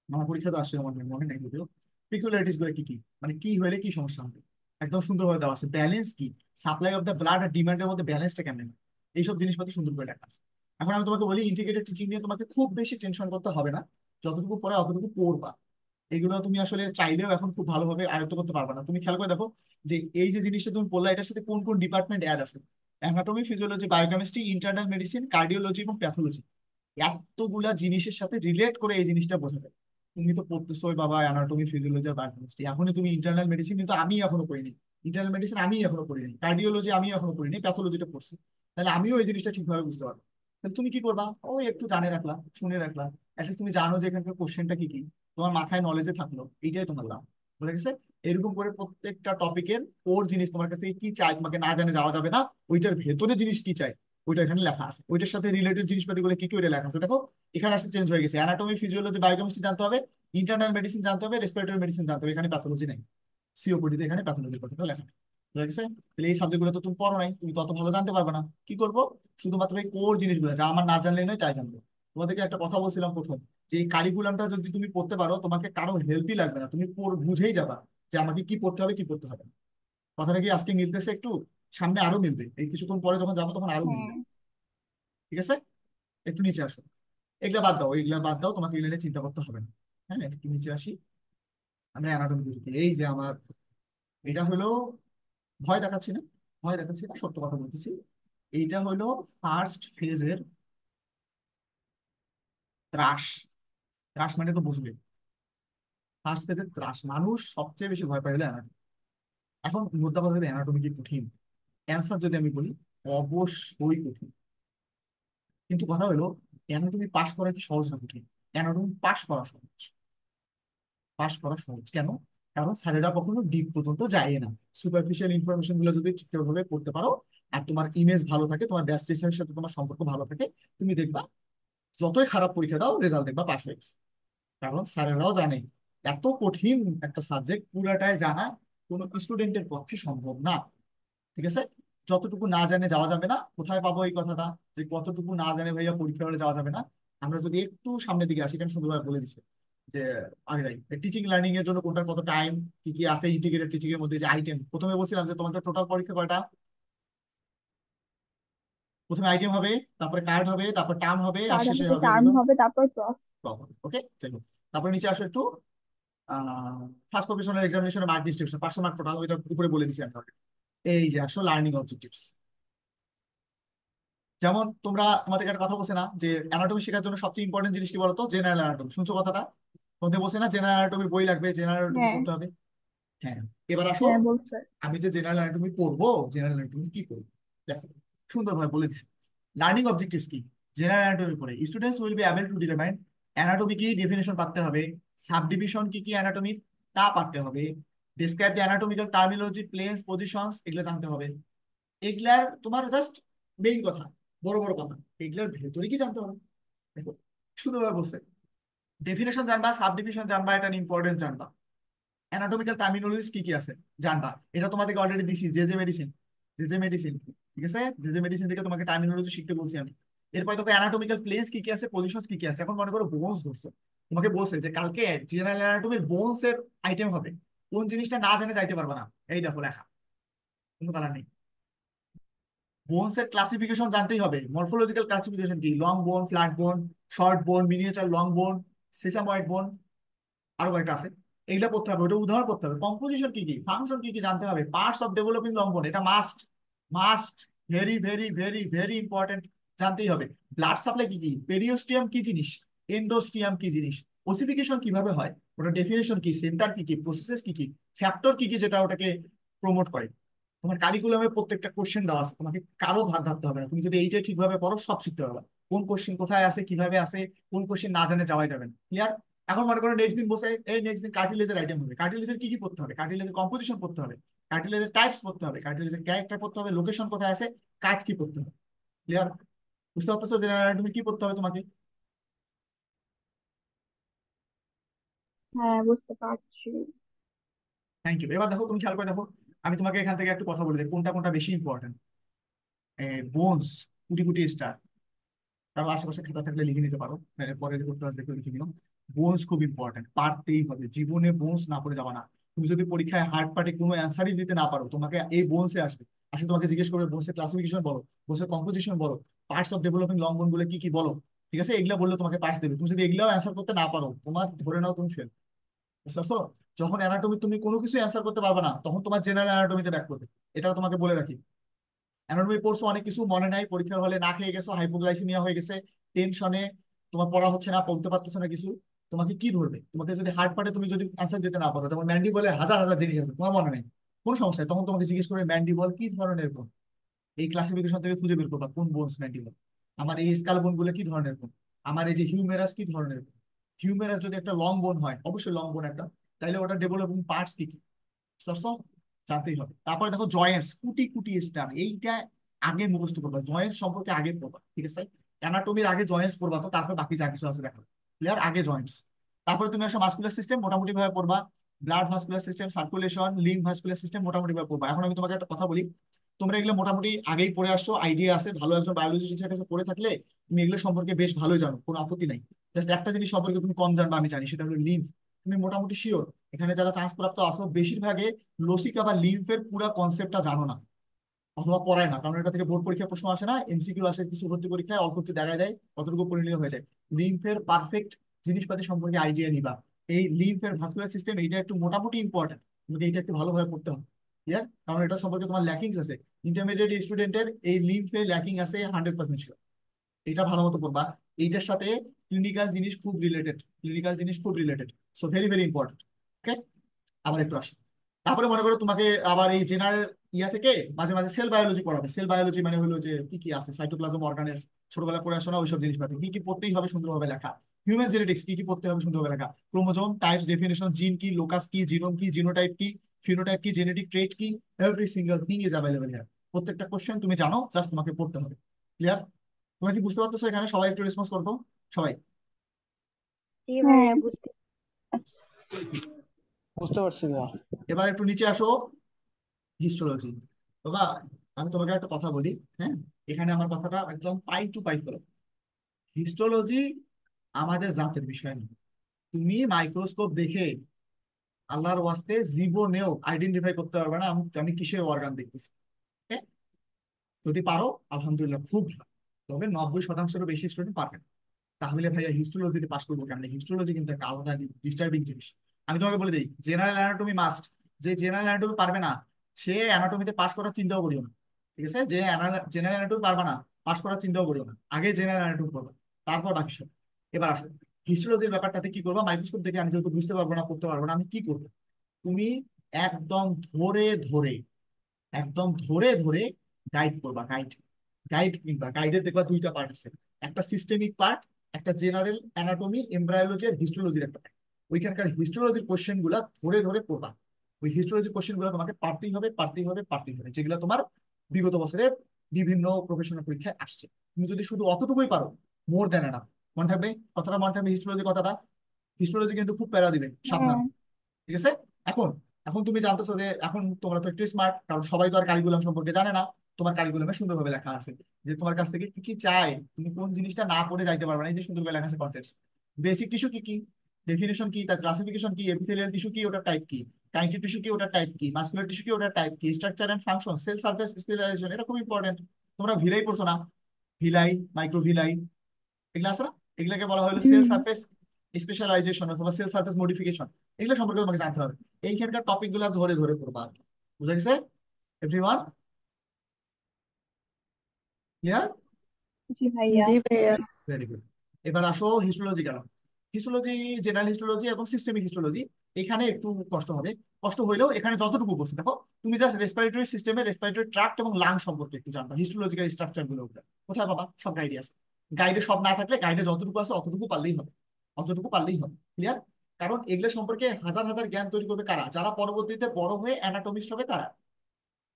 আমার পরীক্ষা তো আসছে, আমার মনে নাই যদিও। পিকুলারিটিস গুলো কি কি, মানে কি হলে কি সমস্যা হবে, একদম সুন্দরভাবে দেওয়া আছে। ব্যালেন্স কি, সাপ্লাই অফ দ্য ব্লাড আর ডিমান্ডের মধ্যে ব্যালেন্সটা কেমন, এইসব জিনিসপাতি সুন্দর করে লেখা আছে। এখন আমি তোমাকে বলি, ইন্টিগ্রেটেড টিচিং নিয়ে তোমাকে খুব বেশি টেনশন করতে হবে না, যতটুকু পড়ে অতটুকু পড়বা। এগুলো তুমি আসলে চাইলেও এখন খুব ভালোভাবে আয়ত্ত করতে পারবে না। তুমি খেয়াল করে দেখো যে এই যে জিনিসটা তুমি বললা, এটার সাথে কোন কোন ডিপার্টমেন্ট অ্যাড আছে: anatomy, physiology, biochemistry, internal medicine, cardiology এবং প্যাথোলজি। এতগুলা জিনিসের সাথে রিলেট করে এই জিনিসটা বোঝা যায়। তুমি তো পড়তেছোই বাবা অ্যানাটমি, ফিজিওলজি আর বায়োকেমিস্ট্রি, এখনই তুমি ইন্টারনাল মেডিসিন কিন্তু আমি এখনো করিনি, ইন্টারনাল মেডিসিন আমি এখনো করিনি, কার্ডিওলজি আমি এখনো করিনি, প্যাথোলজিটা পড়ছি। তাহলে আমিও এই জিনিসটা ঠিকভাবে বুঝতে পারবো। তাহলে তুমি কি করবা, ওই একটু জানে রাখলা, শুনে রাখলা, অ্যাটলিস্ট তুমি জানো যে এখানকার কোশ্চেনটা কি কি, তোমার মাথায় নলেজে থাকলো, এইটাই তোমার লাভ। বুঝা গেছে? এরকম করে প্রত্যেকটা টপিকের কোর জিনিস তোমার কাছ থেকে কি চাই, তোমাকে না জানে যাওয়া যাবে না। ওইটার ভেতরে জিনিস কি চাই ওইটা এখানে লেখা আছে, ওইটার সাথে রিলেটেড জিনিসপাতি গুলো কি কি ওইটা লেখা আছে দেখো। এখানে আসলে চেঞ্জ হয়ে গেছে, অ্যানাটমি, ফিজিওলজি, বায়োকেমিস্ট্রি জানতে হবে, ইন্টারনাল মেডিসিন জানতে হবে, রেসপিরেটরি মেডিসিন জানতে হবে, এখানে প্যাথোলজি নেই। সিওপিডিতে এখানে প্যাথোলজির কথাটা লেখা আছে। বুঝা গেছে? তাহলে এই সাবজেক্ট গুলো তো তুমি পড়ো নাই, তুমি তত ভালো জানতে পারবে না। কি করবো, শুধুমাত্র এই কোর জিনিসগুলো যা আমার না জানলে নয় তাই জানবো। তোমাদেরকে একটা কথা বলছিলাম প্রথম, যে এই কারিকুলামটা যদি তুমি পড়তে পারো, তোমাকে কারো হেল্পই লাগবে না, তুমি বুঝেই যাবা যে আমাকে কি পড়তে হবে কি পড়তে হবে না। কথাটা কি আজকে মিলতেছে একটু? সামনে আরো মিলবে, এই কিছুক্ষণ পরে যখন যাবো তখন আরো হ্যাঁ মিলবে। ঠিক আছে? একটু নিচে আসো। এগুলা বাদ দাও, এগুলা বাদ দাও, তোমাকে এগুলো নিয়ে চিন্তা করতে হবে না। হ্যাঁ, একটু নিচে আসি। আমরা অ্যানাটমি দেখি, এই যে আমার এটা হলো, ভয় দেখাচ্ছি না, ভয় দেখাচ্ছি না, সত্য কথা বলতেছি। এইটা হলো ফার্স্ট ফেজের ত্রাস। ত্রাস মানে তো বুঝবে, ফার্স্ট ফেজের ত্রাস, মানুষ সবচেয়ে বেশি ভয় পাই হলো অ্যানাটমি। এখন মুদ্রা কথা হলো অ্যানাটমি কি কঠিন? অ্যান্সার যদি আমি বলি, অবশ্যই কঠিন। কিন্তু কথা হলো, অ্যানাটমি পাস করা কি সহজ না কঠিন? অ্যানাটমি পাস করা সহজ। পাস করা সহজ কেন? কারণ স্যারেরা কখনো ডিপ পর্যন্ত যায় না। সুপারফিশিয়াল ইনফরমেশন গুলো যদি ঠিকঠাকভাবে করতে পারো, আর তোমার ইমেজ ভালো থাকে, তোমার ব্যাচ টিচারের সাথে তোমার সম্পর্ক ভালো থাকে, তুমি দেখবা যতই খারাপ পরীক্ষা দাও রেজাল্ট দেখবা পাস হয়ে গেছে। কারণ স্যারেরাও জানে এত কঠিন একটা সাবজেক্ট পুরাটাই জানা কোনো স্টুডেন্টের পক্ষে সম্ভব না। ঠিক আছে? যতটুকু না জানে যাওয়া যাবে না। কোথায় পাবো এই কথাটা, যে কতটুকু না জানে ভাইয়া পরীক্ষা হলে যাওয়া যাবে না? আমরা যদি একটু সামনের দিকে আসি, এখানে সুন্দরভাবে বলে দিচ্ছে যে আগে যাই, টিচিং লার্নিং এর জন্য কোনটার কত টাইম, কি কি আছে ইন্টিগ্রেটেড টিচিং এর মধ্যে, যে আইটেম প্রথমে বলছিলাম যে তোমাদের টোটাল পরীক্ষা কয়টা। প্রথমে আইটেম হবে, তারপরে কার্ড হবে, তারপর টার্ম হবে, আর কার্ড হবে, শেষে হবে টার্ম হলো হবে, তারপর ক্রস। ওকে, চলো। তারপরে নিচে আসো একটু, ফার্স্ট প্রফেশনাল এক্সামিনেশনের মার্ক ডিস্ট্রিবিউশন 500 মার্ক টোটাল, ওইটার উপরে বলে দিছি আমি already। এই যে আসো লার্নিং অবজেক্টিভস। যেমন তোমরা, তোমাদের একটা কথা বলছে না যে অ্যানাটমি শেখার জন্য সবচেয়ে ইম্পর্টেন্ট জিনিস কি বলতো, জেনারেল অ্যানাটমি, শুনছো কথাটা? তোমাদের বলছে না জেনারেল অ্যানাটমি বই লাগবে, জেনারেল অ্যানাটমি হ্যাঁ পড়তে হবে। হ্যাঁ, এবার আসো, হ্যাঁ বলছে। আমি যে জেনারেল অ্যানাটমি পড়বো, জেনারেল অ্যানাটমি কি করবো দেখো, সুন্দরভাবে বলে দিচ্ছি। লার্নিং অবজেক্টিভস কি, জেনারেল অ্যানাটমি পড়ে students will be able to determine anatomy কি, ডেফিনেশন পারতে হবে, সাবডিভিশন কি কি অ্যানাটমির তা পারতে হবে, describe the anatomical terminology, place, positions, এগুলো জানতে হবে। এগুলার তোমার জাস্ট মেইন কথা, বড় বড় কথা, এগুলার ভেতরে কি জানতে হবে দেখো, সুন্দরভাবে বলছে। ডেফিনেশন জানবা, সাবডিভিশন জানবা, এটা ইম্পর্টেন্ট জানবা, অ্যানাটমিক্যাল টার্মিনোলজিস কি কি আছে জানবা, এটা তোমাদেরকে অলরেডি দিছি, যে যে মেডিসিন, যে যে মেডিসিন, ঠিক আছে, যে যে মেডিসিন থেকে তোমাকে টার্মিনোলজি শিখতে বলছি আমি। এরপরে তোকে অ্যানাটমিক্যাল প্লেস কি কি আছে, পজিশনস কি কি আছে। এখন মনে করো বোনস ধরছো, তোমাকে বলছে যে কালকে জেনারেল অ্যানাটমির বোনস এর আইটেম হবে, কোন জিনিসটা না জেনে যাইতে পারবে না, এই দেখো লেখা, কোনো কালার নেই। বোনস এর ক্লাসিফিকেশন জানতেই হবে, মরফোলজিক্যাল ক্লাসিফিকেশন কি, লং বোন, ফ্ল্যাট বোন, শর্ট বোন, মিনিয়েচার লং বোন, সেসাময়েড বোন, আরো কয়েকটা আছে, এইগুলা পড়তে হবে, ওটা উদাহরণ পড়তে হবে। কম্পোজিশন কি কি, ফাংশন কি কি জানতে হবে, পার্টস অফ ডেভেলপিং লং বোন, এটা must, must, very very very very important, জানতেই হবে। ব্লাড সাপ্লাই কি কি, পেরিওস্টিয়াম কি জিনিস, এন্ডোস্টিয়াম কি জিনিস, ওসিফিকেশন কিভাবে হয়, ওটা ডেফিনেশন কি, সেন্টার কি কি, প্রসেসেস কি কি, ফ্যাক্টর কি কি যেটা ওটাকে প্রমোট করে। তোমার কারিকুলামে প্রত্যেকটা কোশ্চেন দেওয়া আছে, তোমাকে কারো ধার ধারতে হবে না, তুমি যদি এইটাই ঠিকভাবে পড়ো সব শিখতে পারবে। কোন কোশ্চেন কোথায় আছে, কিভাবে আছে, কোন কোশ্চেন না জানে যাওয়াই যাবে না। ক্লিয়ার? এখন মনে করো নেক্সট দিন বসে, এই নেক্সট দিন কার্টিলেজের আইটেম হবে, কার্টিলেজের কি কি পড়তে হবে, কার্টিলেজের কম্পোজিশন পড়তে হবে, কার্টিলেজের টাইপস পড়তে হবে, কার্টিলেজের ক্যারেক্টার পড়তে হবে, লোকেশন কোথায় আছে, কাজ কি পড়তে হবে। ক্লিয়ার? বুঝতে পারতেছো যে তুমি কি পড়তে হবে তোমাকে? হ্যাঁ বুঝতে পারছি। Thank you. এবার দেখো, তুমি খেয়াল করে দেখো, আমি তোমাকে এখান থেকে একটু কথা বলে দিই কোনটা কোনটা বেশি ইম্পর্টেন্ট। বোনস, কুটি কুটি স্টার, তারপর আশেপাশে খাতা থাকলে লিখে নিতে পারো, পরের ক্লাস দেখে লিখে নিও। বোনস খুব ইম্পর্টেন্ট, পারতেই হবে, জীবনে বোনস না পড়ে যাবা না। তুমি যদি পরীক্ষায় হার্ড পার্টে কোনো অ্যান্সারই দিতে না পারো, তোমাকে এই বোনসে আসবে। আসলে তোমাকে জিজ্ঞেস করবে বোনসের ক্লাসিফিকেশন বলো, বোনসের কম্পোজিশন বলো, পার্টস অফ ডেভেলপিং লং বোন গুলো কি কি বলো, ঠিক আছে, এগুলা বললে তোমাকে পাস দেবে। তুমি যদি এগুলাও অ্যান্সার করতে না পারো, তোমার ধরে নাও তুমি ফেল, বুঝতে পারছো? যখন অ্যানাটমি তুমি কোনো কিছু অ্যান্সার করতে পারবে না, তখন তোমার জেনারেল অ্যানাটমিতে ব্যাক করবে। এটাও তোমাকে বলে রাখি। অ্যানাটমি পড়ছো, অনেক কিছু মনে নাই, পরীক্ষার হলে না খেয়ে গেছো, হাইপোগ্লাইসিমিয়া হয়ে গেছে, টেনশনে তোমার পড়া হচ্ছে না, পড়তে পারতেছো না কিছু, তোমাকে কি ধরবে? তোমাকে যদি হার্ড পার্টে তুমি যদি অ্যান্সার দিতে না পারো, যেমন ম্যান্ডি বলে হাজার হাজার জিনিস আছে তোমার মনে নেই, কোনো সমস্যা নেই, তখন তোমাকে জিজ্ঞেস করবে ম্যান্ডি বল কি ধরনের কোন, এই ক্লাসিফিকেশন থেকে খুঁজে বের করবা কোন বোনস ম্যান্ডি বল, আমার এই স্কাল বোন গুলো কি ধরনের কোন, আমার এই যে হিউমেরাস কি ধরনের কোন। হিউমেরাস যদি একটা লং বোন হয়, অবশ্যই লং বোন একটা, তাহলে ওটা ডেভেলপিং পার্টস কি কি বুঝতে জানতেই হবে। তারপরে দেখো জয়েন্টস, কুটি কুটি স্টার, এইটা আগে মুখস্থ করবা, জয়েন্টস সম্পর্কে আগে পড়বা, ঠিক আছে? অ্যানাটমির আগে জয়েন্টস পড়বা, তো তারপর বাকি যা কিছু আছে দেখো, ক্লিয়ার? আগে জয়েন্টস, তারপরে তুমি আসো মাসকুলার সিস্টেম মোটামুটি ভাবে পড়বা, blood vascular system, circulation, lymph vascular system মোটামুটি ভাবে পড়বা। এখন আমি তোমাকে একটা কথা বলি, তোমরা এগুলো মোটামুটি আগেই পড়ে আসছো, আইডিয়া আছে, ভালো একজন বায়োলজি টিচার কাছে পড়ে থাকলে তুমি এগুলো সম্পর্কে বেশ ভালোই জানো, কোনো আপত্তি নাই। জাস্ট একটা জিনিস সম্পর্কে তুমি কম জানবা আমি জানি, সেটা হলো লিম্ফ। তুমি মোটামুটি শিওর এখানে যারা চান্স প্রাপ্ত আছো বেশিরভাগে লসিকা বা লিম্ফের পুরো কনসেপ্টটা জানো না, অথবা পড়ায় না, কারণ এটা থেকে বোর্ড পরীক্ষা প্রশ্ন আসে না, এমসিকিউ আসে কিছু, ভর্তি পরীক্ষায় অল্প একটু দেখায় দেয়, কতটুকু পরিণত হয়ে যায়। লিম্ফের পারফেক্ট জিনিসপাতি সম্পর্কে আইডিয়া নিবা। এই লিম্ফের ভাস্কুলার সিস্টেম এইটা একটু মোটামুটি ইম্পর্টেন্ট, তোমাকে এইটা একটু ভালোভাবে পড়তে হবে, ক্লিয়ার? কারণ এটা সম্পর্কে তোমার ল্যাকিংস আছে, ইন্টারমিডিয়েট স্টুডেন্টের এই লিম্ফে ল্যাকিং আছে 100% শিওর। এটা ভালো মতো পড়বা। এইটার সাথে ক্লিনিক্যাল জিনিস খুব রিলেটেড, ক্লিনিক্যাল জিনিস খুব related, so very very important. Okay, আবার একটু আসি। তারপরে মনে করো তোমাকে আবার এই জেনারেল ইয়া থেকে মাঝে মাঝে সেল বায়োলজি পড়াবে। সেল বায়োলজি মানে হলো যে কি কি আছে, সাইটোপ্লাজম, অর্গানেলস, ছোটবেলা পড়ে আসো না ওইসব জিনিসপাতি, কি কি পড়তেই হবে সুন্দরভাবে লেখা। হিউম্যান জেনেটিক্স কি কি পড়তে হবে সুন্দরভাবে লেখা। ক্রোমোজোম, টাইপস, ডেফিনেশন, জিন কি, লোকাস কি, জিনোম কি, জিনোটাইপ কি, ফিনোটাইপ কি, জেনেটিক ট্রেট কি, every single thing is available here. প্রত্যেকটা কোশ্চেন তুমি জানো, জাস্ট তোমাকে পড়তে হবে, ক্লিয়ার? তোমরা কি বুঝতে পারতেছো? এখানে সবাই একটু রেসপন্স করতো, সবাই। জি ভাইয়া বুঝতে। বুঝতে পারছি ভাইয়া। এবার একটু নিচে আসো, হিস্টোলজি। বাবা, আমি তোমাকে একটা কথা বলি, হ্যাঁ, এখানে আমার কথাটা একদম পাই টু পাই করো। হিস্টোলজি আমাদের জাতের বিষয় না। তুমি মাইক্রোস্কোপ দেখে আল্লাহর ওয়াস্তে জীবনেও আইডেন্টিফাই করতে পারবে না আমি আমি কিসের অর্গান দেখতেছি। okay? যদি পারো আলহামদুলিল্লাহ, খুব ভালো। তবে 90%-এরও বেশি স্টুডেন্ট পারবে না। তাহলে ভাইয়া হিস্টোলজিতে পাস করবো কেন? হিস্টোলজি কিন্তু একটা আলাদা ডিস্টার্বিং জিনিস। আমি তোমাকে বলে দিই, জেনারেল অ্যানাটমি মাস্ট। যে জেনারেল অ্যানাটমি পারবে না, সে অ্যানাটমিতে পাস করার চিন্তাও করিও না, ঠিক আছে? যে জেনারেল অ্যানাটমি পারবে না, পাস করার চিন্তাও করিও না, আগে জেনারেল অ্যানাটমি পড়বা, তারপর বাকি সব। এবার আসো হিস্টোলজির ব্যাপারটাতে কি করবা। মাইক্রোস্কোপ দেখে আমি যেহেতু বুঝতে পারবো না, করতে পারবো না, আমি কি করবো? তুমি একদম ধরে ধরে, একদম ধরে ধরে গাইড করবা, গাইড। গাইড কিংবা গাইডের দেখবা দুইটা পার্ট আছে, একটা সিস্টেমিক পার্ট, একটা জেনারেল অ্যানাটমি, এমব্রায়োলজি আর হিস্টোলজির একটা part। ওইখানকার হিস্টোলজির কোশ্চেন গুলা ধরে ধরে পড়বা। ওই হিস্টোলজির কোশ্চেন গুলো তোমাকে পারতেই হবে, পারতেই হবে, পারতেই হবে, যেগুলো তোমার বিগত বছরে বিভিন্ন প্রফেশনাল পরীক্ষায় আসছে। তুমি যদি শুধু অতটুকুই পারো, মোর দ্যান এনাফ। মনে থাকবে কথাটা, মনে থাকবে হিস্টোলজি কথাটা। হিস্টোলজি কিন্তু খুব প্যারা দিবে, সাবধান, হ্যাঁ ঠিক আছে? এখন, এখন তুমি জানতেছো যে এখন তোমরা তো একটু স্মার্ট, কারণ সবাই তো আর কারিকুলাম সম্পর্কে জানে না। তোমার কারিকুলামে সুন্দরভাবে লেখা আছে যে তোমার কাছ থেকে কি কি চাই, তুমি কোন জিনিসটা না পড়ে যাইতে পারবে না, এই যে সুন্দরভাবে লেখা আছে কন্টেন্টস। বেসিক টিস্যু কি কি, ডেফিনেশন কি, তার ক্লাসিফিকেশন কি, এপিথেলিয়াল টিস্যু কি, ওটার টাইপ কি, কানেকটিভ টিস্যু কি, ওটার টাইপ কি, মাসকুলার টিস্যু কি, ওটার টাইপ কি, structure and function, cell surface specialisation, এটা খুব ইম্পর্টেন্ট। তোমরা ভিলাই পড়ছো না? ভিলাই, মাইক্রোভিলাই, এগুলো আছে না? এগুলাকে বলা হলো সেল হুম সারফেস স্পেশালাইজেশন অথবা সেল সারফেস মডিফিকেশন। এগুলো সম্পর্কে তোমাকে জানতে হবে। এইখানকার টপিক গুলা ধরে ধরে পড়বা আর কি। বুঝা গেছে এভরিওয়ান? ক্লিয়ার? জি ভাইয়া। জি ভাইয়া। Very good. এবার আসো হিস্টোলজি গেল। হিস্টোলজি, জেনারেল হিস্টোলজি এবং সিস্টেমিক হিস্টোলজি, এখানে একটু কষ্ট হবে। কষ্ট হইলেও এখানে যতটুকু বলছে দেখো, তুমি জাস্ট রেসপিরেটরি সিস্টেমে রেসপিরেটরি ট্রাক্ট এবং লাং সম্পর্কে একটু জানবা, হিস্টোলজিক্যাল স্ট্রাকচার গুলো ওগুলো কোথায় পাবা, সব গাইডে আছে। গাইডে সব না থাকলে গাইডে যতটুকু আছে অতটুকু পারলেই হবে, অতটুকু পারলেই হবে, ক্লিয়ার? কারণ এগুলো সম্পর্কে হাজার হাজার জ্ঞান তৈরি করবে কারা? যারা পরবর্তীতে বড় হয়ে অ্যানাটমিস্ট হবে তারা।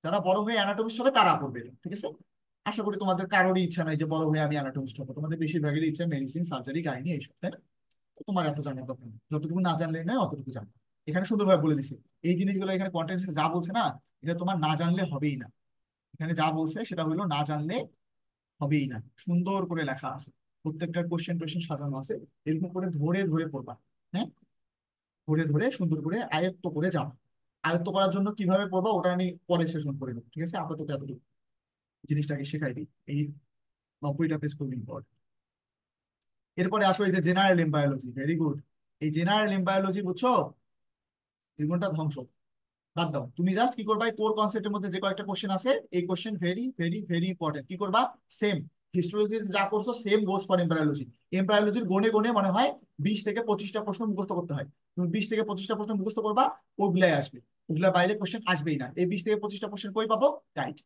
যারা বড় হয়ে অ্যানাটমিস্ট হবে তারা পড়বে এটা, ঠিক আছে? আশা করি তোমাদের কারোরই ইচ্ছা নাই যে বড় হয়ে আমি অ্যানাটমিস্ট হবো, তোমাদের বেশিরভাগেরই ইচ্ছা মেডিসিন, সার্জারি, গাইনি এইসব, তাই না? তো তোমার এত জানার দরকার নেই, যতটুকু না জানলে না অতটুকু জানবে। এখানে সুন্দরভাবে বলে দিছে এই জিনিসগুলো, এখানে কন্টেন্ট যা বলছে না, এটা তোমার না জানলে হবেই না। এখানে যা বলছে সেটা হলো না জানলে হবেই না, সুন্দর করে লেখা আছে, প্রত্যেকটা কোশ্চেন টোশ্চেন সাজানো আছে, এরকম করে ধরে ধরে পড়বা, হ্যাঁ, ধরে ধরে সুন্দর করে আয়ত্ত করে যাও। আয়ত্ত করার জন্য কিভাবে পড়বা ওটা আমি পরে সেশন করে নেবো, ঠিক আছে? আপাতত এতটুকু জিনিসটাকে শেখাই দিই, এই 90টা পেজ খুব ইম্পর্টেন্ট। এরপরে আসো এই যে জেনারেল এমবায়োলজি, ভেরি গুড। এই জেনারেল এমবায়োলজি বুঝছো, জীবনটা ধ্বংস। বাদ দাও, তুমি জাস্ট কি করবা, কোর কনসেপ্টের মধ্যে যে কয়েকটা কোশ্চেন আছে, এই question very very very important. কি করবা, সেম হিস্টোলজি যা করছো সেম গোস ফর এমব্রায়োলজি। এমব্রায়োলজির গনে গনে মনে হয় 20 থেকে 25টা প্রশ্ন মুখস্থ করতে হয়। তুমি 20 থেকে 25টা প্রশ্ন মুখস্থ করবা, ওগুলাই আসবে, ওগুলা বাইরে কোশ্চেন আসবেই না। এই 20 থেকে 25টা কোশ্চেন কই পাবো, গাইড।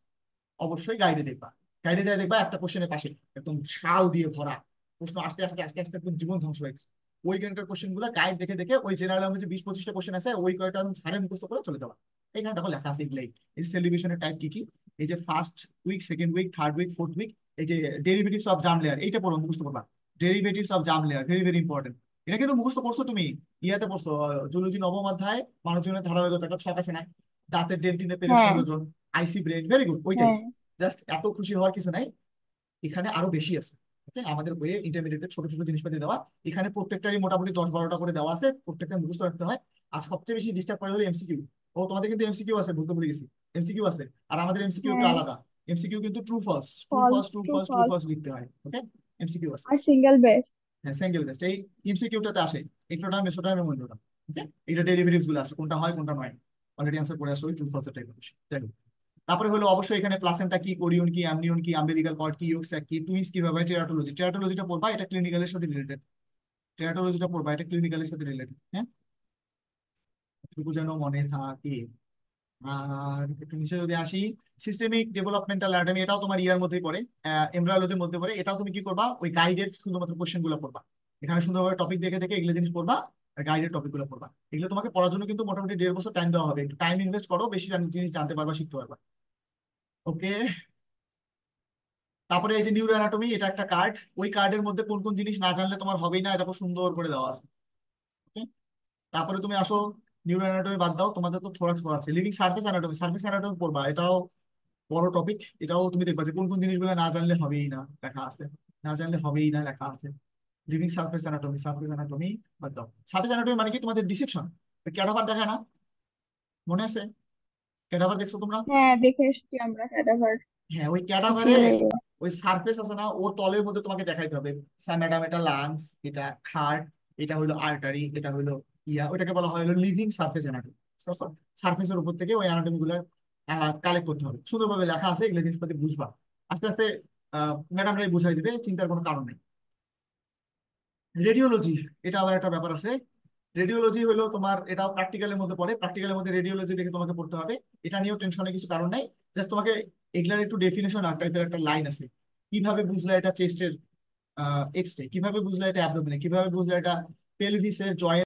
অবশ্যই গাইডে দেখবা, গাইডে যাই দেখবা একটা কোশ্চেনের পাশে একদম শাল দিয়ে ভরা প্রশ্ন আসতে আসতে আসতে আসতে একদম জীবন ধ্বংস হয়ে গেছে। ওই গানটার কোশ্চেন গুলো গাইড দেখে দেখে ওই জেনারেল মধ্যে 20-25টা কোশ্চেন আছে, ওই কয়টা ঝাড়ে মুখস্থ করে চলে যাওয়া। এখানে দেখো লেখা আছে এগুলাই। এই সেলিব্রেশনের টাইপ কি কি, এই যে first week, second week, third week, fourth week. এই যে ডেরিভেটিভস অফ জার্ম লেয়ার, এইটা পড়ো, মুখস্থ করবা। Derivatives of germ layer very very important. এটা কিন্তু মুখস্থ করছো তুমি, ইয়াতে পড়ছো জুলজি নবম অধ্যায়, মানব জীবনের ধারাবাহিকতা, একটা ছক আছে না, দাঁতের ডেন্টিনে পেরেন্ট হ্যাঁ। সংযোজন, আইসি ব্রেন, ভেরি গুড, ওইটাই। হ্যাঁ। জাস্ট এত খুশি হওয়ার কিছু নাই, এখানে আরো বেশি আছে। ওকে, আমাদের বইয়ে ইন্টারমিডিয়েটের ছোট ছোট জিনিসপাতি দেওয়া, এখানে প্রত্যেকটারই মোটামুটি 10-12টা করে দেওয়া আছে, প্রত্যেকটা মুখস্থ রাখতে হয়। আর সবচেয়ে বেশি ডিস্টার্ব করে হলো এমসিকিউ। ও তোমাদের কিন্তু এমসিকিউ আছে, ভুলতে ভুলে গেছি, এমসিকিউ আছে। আর আমাদের এমসিকিউ একটু হ্যাঁ। আলাদা। এমসিকিউ কিন্তু true false, true fall false, true true false, true fall false লিখতে হয়। ওকে, এমসিকিউ আছে। আর সিঙ্গেল বেস। হ্যাঁ, সিঙ্গেল বেস্ট এই এমসিকিউটাতে আসে, একটোটা মেসোটা মেমোরিটা। ওকে, এটা ডেরিভেটিভস গুলো আসে, কোনটা হয় কোনটা নয়, অলরেডি আনসার করে আসো ওই ট্রু ফলস টাইপ। যাই হোক, তারপরে হলো অবশ্যই এখানে প্লাসেন্টা কি, কোরিয়ন কি, অ্যামনিয়ন কি, আম্বিলিকাল কর্ড কি, ইয়ক স্যাক কি, টুইন্স কিভাবে, টেরাটোলজি, টেরাটোলজিটা পড়বা, এটা ক্লিনিক্যালের সাথে রিলেটেড। টেরাটোলজিটা পড়বা, এটা ক্লিনিক্যালের সাথে রিলেটেড। হ্যাঁ, এটুকু যেন মনে থাকে। আর একটু নিচে যদি আসি, সিস্টেমিক ডেভেলপমেন্টাল অ্যানাটমি, এটাও তোমার ইয়ার মধ্যেই পড়ে, এমব্রায়োলজির মধ্যে পড়ে। এটাও তুমি কি করবা, ওই গাইডের শুধুমাত্র কোশ্চেন গুলো পড়বা। এখানে সুন্দরভাবে টপিক দেখে দেখে এগুলো জিনিস পড়বা, আর গাইডের টপিক গুলো পড়বা। এগুলো তোমাকে পড়ার জন্য কিন্তু মোটামুটি 1.5 বছর টাইম দেওয়া হবে, একটু টাইম ইনভেস্ট করো, বেশি জিনিস জানতে পারবা, শিখতে পারবা। ওকে, তারপরে এই যে নিউরো অ্যানাটমি, এটা একটা কার্ড। ওই কার্ডের মধ্যে কোন কোন জিনিস না জানলে তোমার হবেই না, দেখো সুন্দর করে দেওয়া আছে। Okay? তারপরে তুমি আসো, নিউরো অ্যানাটমি বাদ দাও, তোমাদের তো থোরাক্স পড়া আছে। Living surface anatomy, surface anatomy পড়বা, এটাও বড় টপিক। এটাও তুমি দেখবা যে কোন কোন জিনিসগুলো না জানলে হবেই না লেখা আছে, না জানলে হবেই না লেখা আছে। Living surface anatomy, surface anatomy বাদ দাও। সার্ফেস অ্যানাটমি মানে কি, তোমাদের ডিসেকশন, ক্যাডাভার দেখায় না, মনে আছে? ক্যাডাভার দেখছো তোমরা? হ্যাঁ, দেখে এসছি আমরা ক্যাডাভার। হ্যাঁ, ওই জি ক্যাডাভারে ভাইয়া। ওই সারফেস আছে না, ওর তলের মধ্যে তোমাকে দেখাইতে হবে, স্যার ম্যাডাম এটা লাংস, এটা হার্ট, এটা হলো আর্টারি, এটা হলো ইয়া, ওইটাকে বলা হয় হলো লিভিং সারফেস অ্যানাটমি। সারফেসের উপর থেকে ওই অ্যানাটমি গুলো কালেক্ট করতে হবে, সুন্দরভাবে লেখা আছে, এগুলো জিনিসপাতি বুঝবা। আস্তে আস্তে ম্যাডামরাই বুঝাই দিবে, চিন্তার কোনো কারণ নেই। রেডিওলজি, এটা আবার একটা ব্যাপার আছে। রেডিওলজি হলো তোমার, এটাও প্র্যাকটিক্যালের মধ্যে পড়ে, প্র্যাকটিক্যালের মধ্যে রেডিওলজি দেখে তোমাকে পড়তে হবে। এটা নিয়েও টেনশনের কিছু কারণ নাই, জাস্ট তোমাকে এগুলার একটু ডেফিনেশন আর টাইপের একটা লাইন আছে। কিভাবে বুঝলে এটা চেস্টের এক্স রে, কিভাবে বুঝলে এটা অ্যাবডোমেনে, কিভাবে বুঝলে এটা পেলভিসের জয়েন্ট